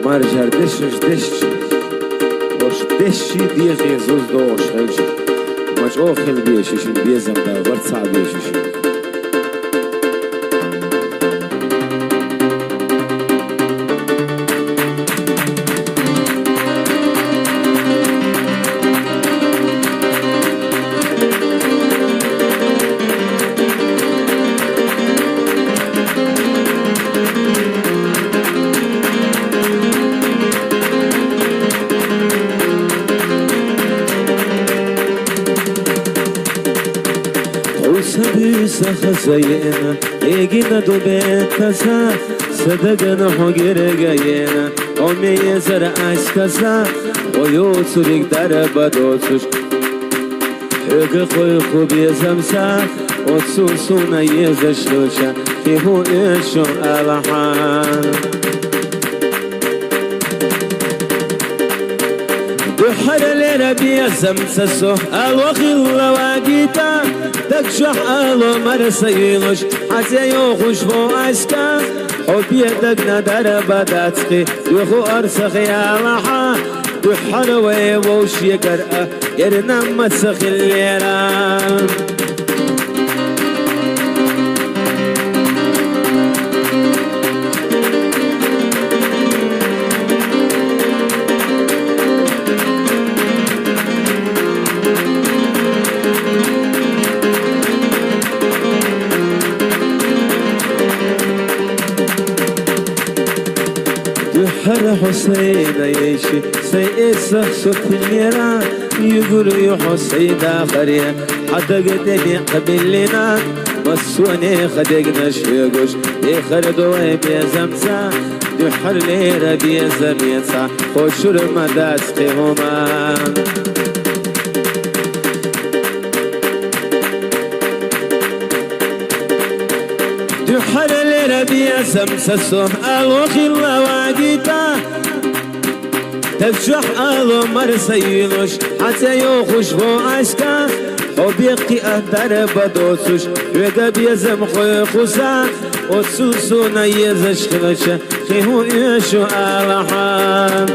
Marjar deşçi Oş deşçi diye gezuz doğuş helçi Maç o hel biyeşişin biyezem da var sağ biyeşişin Sabisa khazayena egina do betasa sadagana hogere gayena omeye zara askasa oyo surik darabadosush hege khoy khub yazamsa otsusuna yazashlocha kihu esho alahan حرل ربي زمسسو الوخيل واجيتا تكشح الو مرسيلوش حتى يوخش بو اسكا حبيتك ندر بداتسكي يخو ارسخ يا لحا دحروي ووش يقرأ يرنا مسخ الليران هر حسين يشي سيسخ صوت الليرة يقول يا حسين آخرين حتى قدني قبلنا مسوني خدقنا شيقوش يخردوا بيزمسا دحر ليرة بيزميسا خوشور مداسقي هما دحر ليرة بيزمسا سوم الوخي الله واجيتا تفشح الو مرسيلوش حتى يوخش بو عشكا وبيقي أهدر بدوسوش ويقا بيزم خوي خوسا وتسوسونا يزش خلشا خيهو يشو آلحان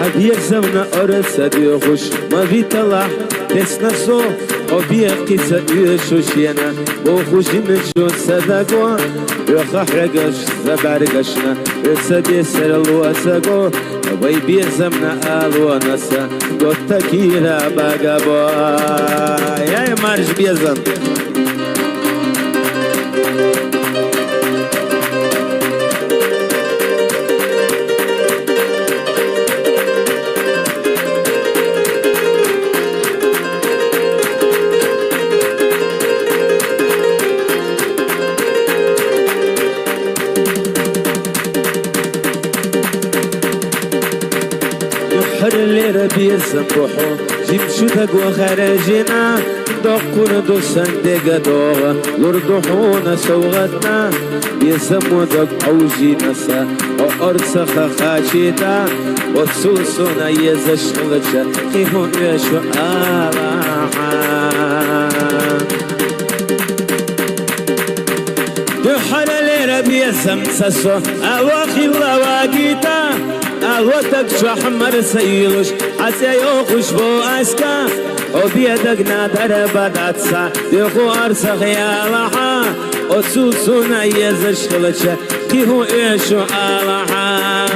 حبيك زمنا أرسد يخش ما في طلع تسنسو وبيقي سيشوشينا وخوشي من شو صدقوا يخحرقش زبرقشنا يسبي سر الوسقو ويبيزمنا الونسا قد تكيرا بقبو يا مارش بيزم اللي ربي السبحو جيمشو تقوى خارجنا دقونا دو صندق دوغا لردحونا سوغتنا بيسمو دق أوجي نسا وأرسخ خاشيتا وتسوسونا يزشغلشا خيهون يشو آلاحا دحر اللي ربي السمسسو أواخي الله واقيتا الوتك شحمر سيلوش حتى يوخش بو اسكا وبيدك نادر بداتسا يخو ارسخ يا لحا وتسوسونا يزش خلشا كيهو ايشو آلحا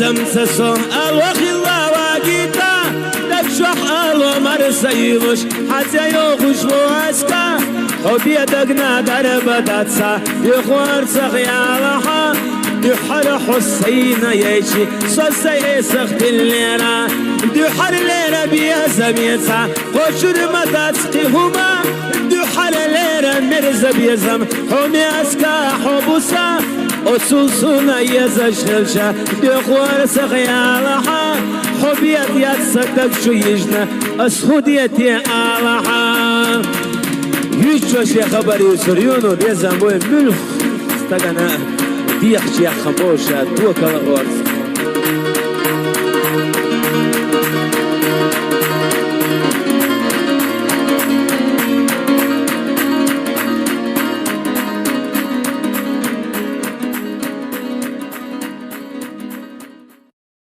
زمسسو الوخي الله واجيتا تكشح الو مرسيلوش حتى يوخش بو اسكا وبيدك نادر بداتسا يخوار سخيا لحا دحر حسين يشي صسي سخت الليرة دحر ليرة بيزميسا خوشور مداتسقي هما دحر ليرة مرزا بيزم حمي اسكا حبوسا أصوصنا يزشلشا بيخوار سخيالها حبيت يتسكك شو يجنا أسخوديت يالها يجوش يا خبري وسريونو بيزن بوي ملخ استغنى ديخش يا خموشة دوك الغرز